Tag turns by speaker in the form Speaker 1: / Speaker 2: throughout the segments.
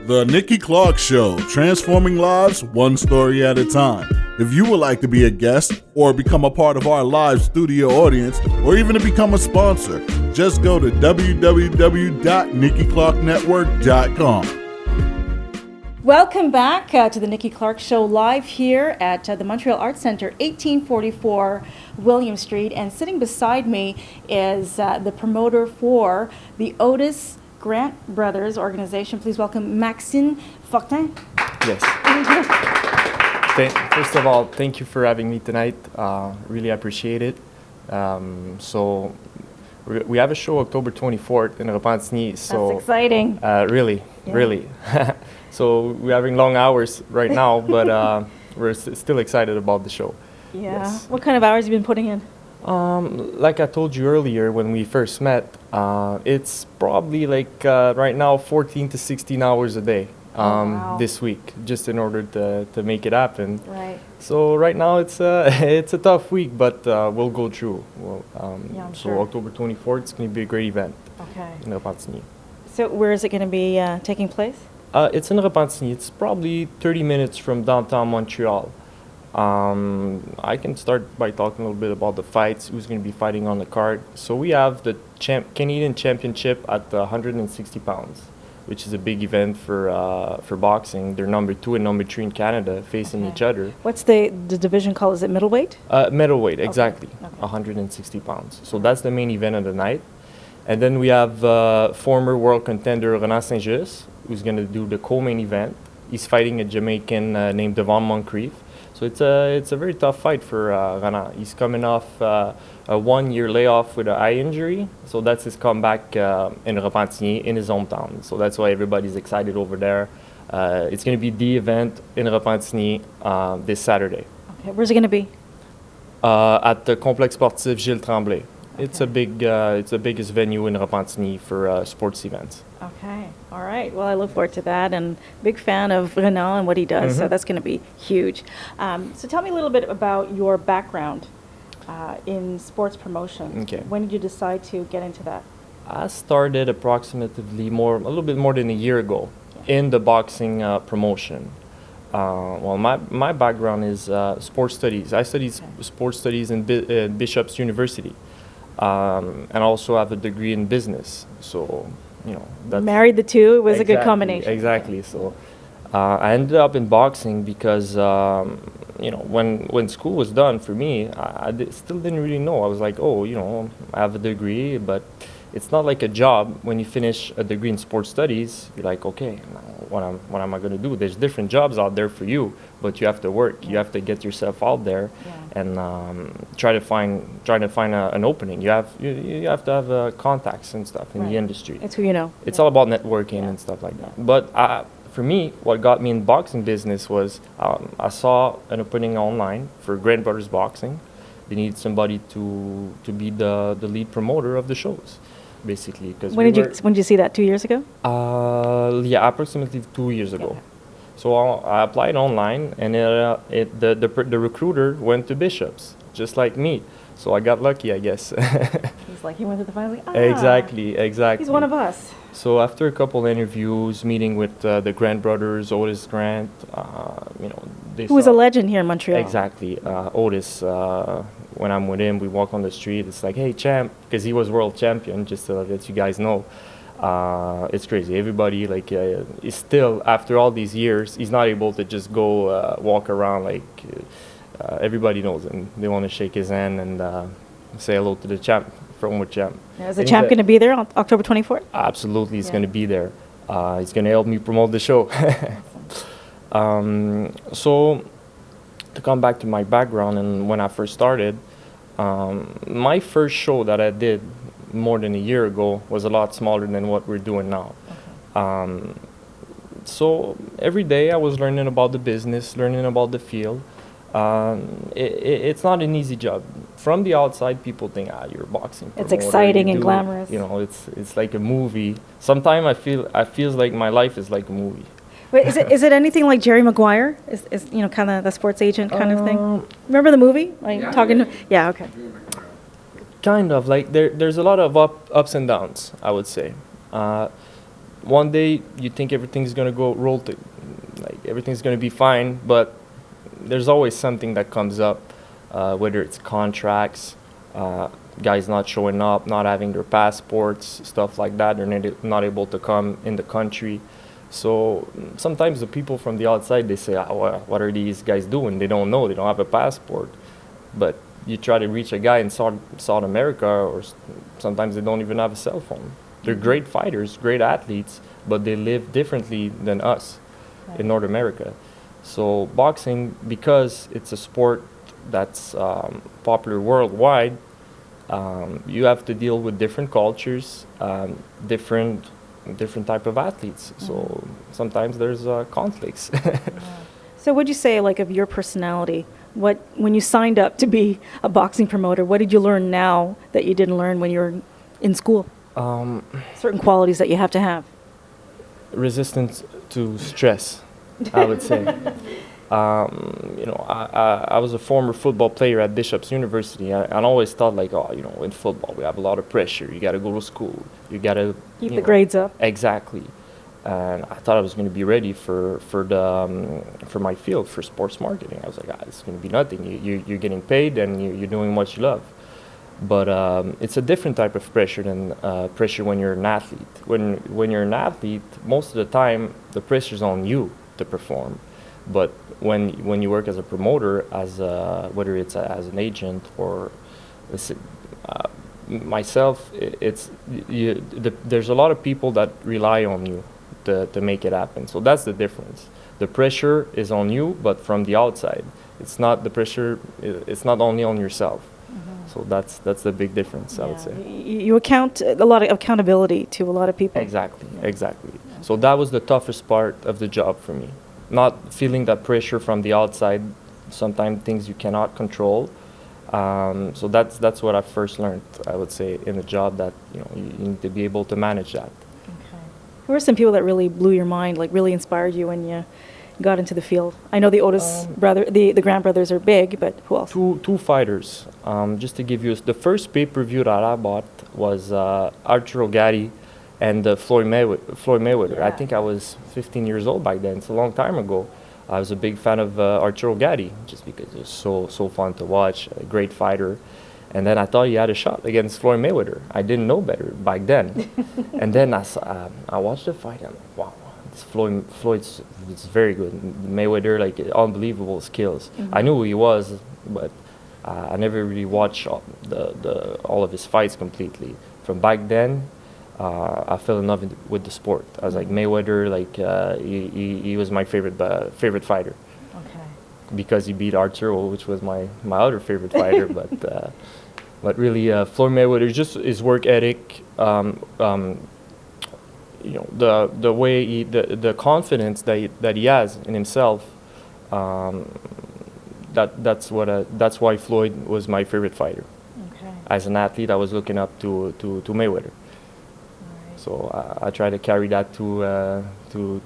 Speaker 1: The Nikki Clarke Show, transforming lives one story at a time. If you would like to be a guest or become a part of our live studio audience or even to become a sponsor, just go to www.nikkiclarkenetwork.com.
Speaker 2: Welcome back to the Nikki Clarke Show live here at the Montreal Arts Centre, 1844 William Street. And sitting beside me is the promoter for the Otis Grant Brothers organization. Please welcome Maxime Fortin.
Speaker 3: Yes. First of all, thank you for having me tonight. Really appreciate it. So we have a show October 24th in Repentigny. So
Speaker 2: that's exciting.
Speaker 3: Really. So we're having long hours right now, but we're still excited about the show.
Speaker 2: Yeah.
Speaker 3: Yes.
Speaker 2: What kind of hours have you been putting in?
Speaker 3: Like I told you earlier when we first met, it's probably like right now 14 to 16 hours a day this week, just in order to make it happen.
Speaker 2: Right.
Speaker 3: So right now it's a tough week, but we'll go through.
Speaker 2: I'm
Speaker 3: so
Speaker 2: sure.
Speaker 3: October 24th, it's going to be a great event
Speaker 2: Okay.
Speaker 3: in Repentigny.
Speaker 2: So where is it going to be taking place?
Speaker 3: It's in Repentigny. It's probably 30 minutes from downtown Montreal. I can start by talking a little bit about the fights, who's going to be fighting on the card. So we have the Canadian Championship at 160 pounds, which is a big event for boxing. They're number 2 and number 3 in Canada, facing each other.
Speaker 2: What's the division called? Is it middleweight?
Speaker 3: Middleweight, exactly,
Speaker 2: Okay.
Speaker 3: 160 pounds. So that's the main event of the night. And then we have former world contender Renan Saint-Just, who's going to do the co-main event. He's fighting a Jamaican named Devon Moncrief. So it's a very tough fight for Renan. He's coming off a 1-year layoff with an eye injury. So that's his comeback in Repentigny, in his hometown. So that's why everybody's excited over there. It's going to be the event in Repentigny this Saturday.
Speaker 2: Okay. Where's it going to be?
Speaker 3: At the Complexe Sportif Gilles Tremblay. It's a big, it's the biggest venue in Repentigny for sports events.
Speaker 2: Okay. All right. Well, I look forward to that, and big fan of Renan and what he does. So that's going to be huge. So tell me a little bit about your background in sports promotion.
Speaker 3: Okay.
Speaker 2: When did you decide to get into that?
Speaker 3: I started approximately a little bit more than a year ago in the boxing promotion. Well, my background is sports studies. I studied sports studies in Bishop's University, and also have a degree in business. So, that's
Speaker 2: Married the two. It was a good combination.
Speaker 3: Exactly. So, I ended up in boxing because, when school was done for me, I still didn't really know. I was like, I have a degree, but it's not like a job. When you finish a degree in sports studies, you're like, okay, now what am I going to do? There's different jobs out there for you, but you have to work. You have to get yourself out there and try to find an opening. You have to have contacts and stuff in the industry.
Speaker 2: It's who you know.
Speaker 3: It's all about networking and stuff like that. But for me, what got me in boxing business was I saw an opening online for Grant Brothers Boxing. They need somebody to be the lead promoter of the shows, basically.
Speaker 2: When did you see that? 2 years ago?
Speaker 3: Approximately 2 years ago.
Speaker 2: Okay.
Speaker 3: So I applied online, and the recruiter went to Bishop's, just like me. So I got lucky, I guess.
Speaker 2: He's like, he went to the final.
Speaker 3: Exactly.
Speaker 2: He's one of us.
Speaker 3: So after a couple interviews, meeting with the Grant brothers, Otis Grant,
Speaker 2: Who was a legend here in Montreal.
Speaker 3: Exactly. Otis, when I'm with him, we walk on the street. It's like, hey, champ, because he was world champion, just to let you guys know. It's crazy. Everybody, is still, after all these years, he's not able to just go walk around everybody knows him. They want to shake his hand and say hello to the champ, former champ.
Speaker 2: Is the champ going to be there on October 24th?
Speaker 3: Absolutely, he's going to be there. He's going to help me promote the show. So, to come back to my background and when I first started, my first show that I did more than a year ago was a lot smaller than what we're doing now. Okay. So every day I was learning about the business, learning about the field. It's not an easy job. From the outside, people think, you're a boxing promoter.
Speaker 2: It's exciting and glamorous.
Speaker 3: It's like a movie. Sometimes I feel like my life is like a movie.
Speaker 2: Wait, is it anything like Jerry Maguire? Is kind of the sports agent kind of thing? Remember the movie? Okay.
Speaker 3: Kind of there's a lot of ups and downs, I would say. one day you think everything's gonna go like everything's gonna be fine, but there's always something that comes up, whether it's contracts, guys not showing up, not having their passports, stuff like that. They're not able to come in the country. So sometimes the people from the outside, they say, what are these guys doing? They don't know. They don't have a passport. But you try to reach a guy in South America, or sometimes they don't even have a cell phone. They're great fighters, great athletes, but they live differently than us in North America. So boxing, because it's a sport that's popular worldwide, you have to deal with different cultures, different type of athletes. So sometimes there's conflicts.
Speaker 2: So what'd you say, like, of your personality? When you signed up to be a boxing promoter, what did you learn now that you didn't learn when you were in school? Certain qualities that you have to have.
Speaker 3: Resistance to stress, I would say. I was a former football player at Bishop's University. I always thought, like, in football we have a lot of pressure. You got to go to school. You got to
Speaker 2: keep the grades up.
Speaker 3: Exactly. And I thought I was going to be ready for my field, for sports marketing. I was like, it's going to be nothing. You're getting paid and you're doing what you love. But it's a different type of pressure than pressure when you're an athlete. When you're an athlete, most of the time the pressure's on you to perform. But when you work as a promoter, whether it's as an agent or myself, there's a lot of people that rely on you to make it happen. So that's the difference. The pressure is on you, but from the outside. It's not the pressure. It's not only on yourself. So that's the big difference, I would say.
Speaker 2: You account a lot of accountability to a lot of people.
Speaker 3: Exactly. So that was the toughest part of the job for me. Not feeling that pressure from the outside, sometimes things you cannot control. So that's what I first learned, I would say, in the job, that you need to be able to manage that.
Speaker 2: Okay. Who are some people that really blew your mind, like really inspired you when you got into the field? I know the Otis the Grant brothers are big, but who else?
Speaker 3: Two fighters. Just to give you, the first pay-per-view that I bought was Arturo Gatti and Floyd Mayweather. I think I was 15 years old back then. It's a long time ago. I was a big fan of Arturo Gatti, just because it was so fun to watch, a great fighter. And then I thought he had a shot against Floyd Mayweather. I didn't know better back then. And then I watched the fight, and I'm like, wow, this Floyd's very good. Mayweather, like, unbelievable skills. I knew who he was, but I never really watched all of his fights completely. From back then, I fell in love with the sport. I was like, Mayweather, like, he was my favorite fighter.
Speaker 2: Okay.
Speaker 3: Because he beat Arturo, which was my other favorite fighter. But really, Floyd Mayweather, just his work ethic, the way the confidence that he has in himself. That's why Floyd was my favorite fighter.
Speaker 2: Okay.
Speaker 3: As an athlete, I was looking up to Mayweather. So I try to carry that to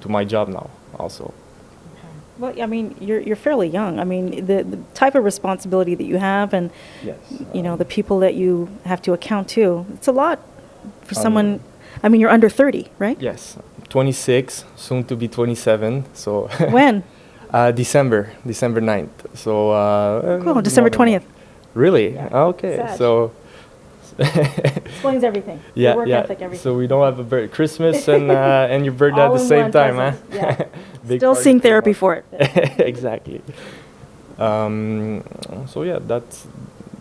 Speaker 3: my job now also.
Speaker 2: Okay. Well, I mean, you're fairly young. I mean, the type of responsibility that you have, and
Speaker 3: Yes.
Speaker 2: The people that you have to account to, it's a lot for someone. I mean, you're under 30, right?
Speaker 3: Yes, 26, soon to be 27. So
Speaker 2: When?
Speaker 3: December 9th. So
Speaker 2: Cool, December 20th.
Speaker 3: Really?
Speaker 2: Yeah.
Speaker 3: Okay.
Speaker 2: Sag.
Speaker 3: So
Speaker 2: Explains everything.
Speaker 3: yeah,
Speaker 2: Your work ethic, everything.
Speaker 3: So we don't have a Christmas and your birthday
Speaker 2: All
Speaker 3: at the
Speaker 2: in
Speaker 3: same
Speaker 2: one
Speaker 3: time,
Speaker 2: present.
Speaker 3: huh?
Speaker 2: Yeah.
Speaker 3: Big
Speaker 2: Still
Speaker 3: party
Speaker 2: seeing
Speaker 3: for
Speaker 2: therapy
Speaker 3: one.
Speaker 2: for it.
Speaker 3: Exactly. So yeah,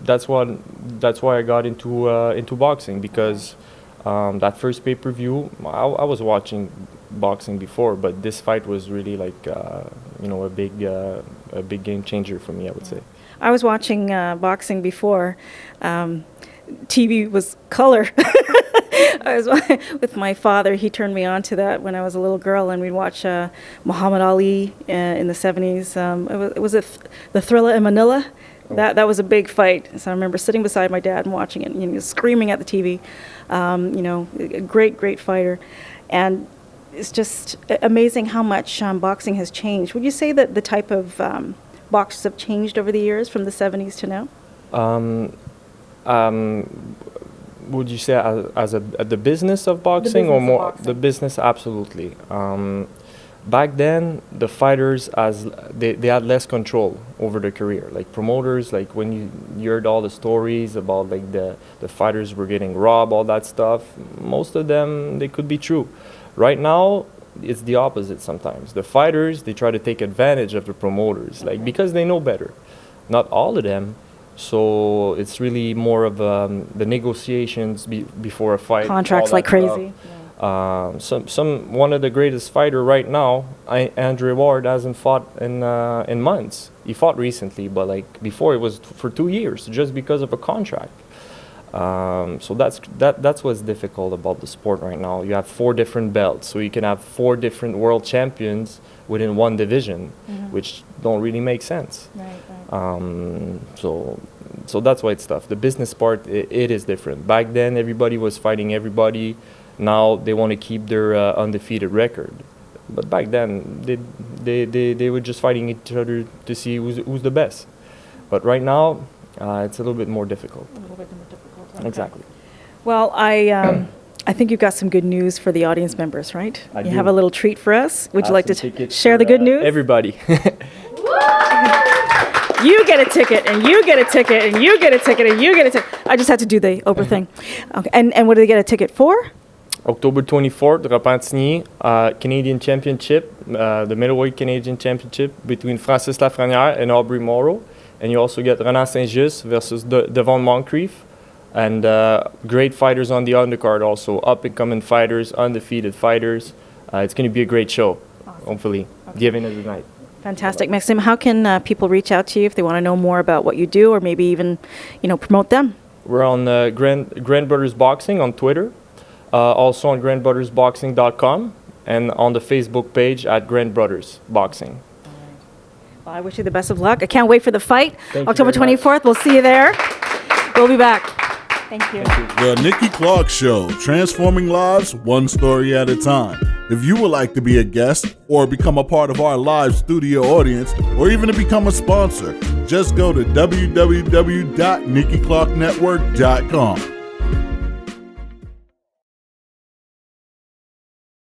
Speaker 3: that's why I got into boxing, because that first pay-per-view, I was watching boxing before, but this fight was really like a big game changer for me, I would say.
Speaker 2: I was watching boxing before. TV was color. I was with my father. He turned me on to that when I was a little girl, and we'd watch Muhammad Ali in the 70s. It was the Thriller in Manila. Oh. That was a big fight. So I remember sitting beside my dad and watching it, and he was screaming at the TV. A great fighter. And it's just amazing how much boxing has changed. Would you say that the type of boxers have changed over the years from the 70s to now?
Speaker 3: would you say as the business of boxing or
Speaker 2: business of
Speaker 3: more
Speaker 2: boxing.
Speaker 3: the business? Absolutely. Back then, the fighters they had less control over their career. Like promoters, like when you heard all the stories about like the fighters were getting robbed, all that stuff. Most of them they could be true. Right now, it's the opposite. Sometimes the fighters they try to take advantage of the promoters, like because they know better. Not all of them. So it's really more of the negotiations before a fight.
Speaker 2: Contracts
Speaker 3: all
Speaker 2: like
Speaker 3: that stuff.
Speaker 2: crazy.
Speaker 3: One of the greatest fighter right now, Andre Ward, hasn't fought in months. He fought recently, but like before it was for 2 years just because of a contract. So that's what's difficult about the sport right now. You have 4 different belts, so you can have 4 different world champions within one division, which don't really make sense.
Speaker 2: Right.
Speaker 3: So that's why it's tough. The business part, it is different. Back then, everybody was fighting everybody. Now they want to keep their undefeated record. But back then, they were just fighting each other to see who's the best. But right now, it's a little bit more difficult.
Speaker 2: A little bit more difficult. Okay.
Speaker 3: Exactly.
Speaker 2: Well, I think you've got some good news for the audience members, right?
Speaker 3: I
Speaker 2: You
Speaker 3: do.
Speaker 2: have a little treat for us. Would you like to
Speaker 3: Tickets
Speaker 2: share
Speaker 3: for,
Speaker 2: the good news?
Speaker 3: Everybody.
Speaker 2: You get a ticket, and you get a ticket, and you get a ticket, and you get a ticket. I just had to do the Oprah thing. Okay. And what do they get a ticket for?
Speaker 3: October 24th, Repentigny, Canadian Championship, the middleweight Canadian Championship between Francis Lafrenière and Aubrey Morrow. And you also get Renan Saint-Just versus Devon Moncrief. And great fighters on the undercard also, up-and-coming fighters, undefeated fighters. It's going to be a great show, hopefully. The event of the night.
Speaker 2: Fantastic. Maxime, how can people reach out to you if they want to know more about what you do or maybe even, promote them?
Speaker 3: We're on Grand Brothers Boxing on Twitter, also on grandbrothersboxing.com, and on the Facebook page at Grand Brothers Boxing.
Speaker 2: Well, I wish you the best of luck. I can't wait for the fight.
Speaker 3: Thank you
Speaker 2: October
Speaker 3: very much.
Speaker 2: 24th. We'll see you there. We'll be back. Thank you.
Speaker 1: The Nikki Clarke Show, transforming lives one story at a time. If you would like to be a guest or become a part of our live studio audience or even to become a sponsor, just go to www.NikkiClarkeNetwork.com.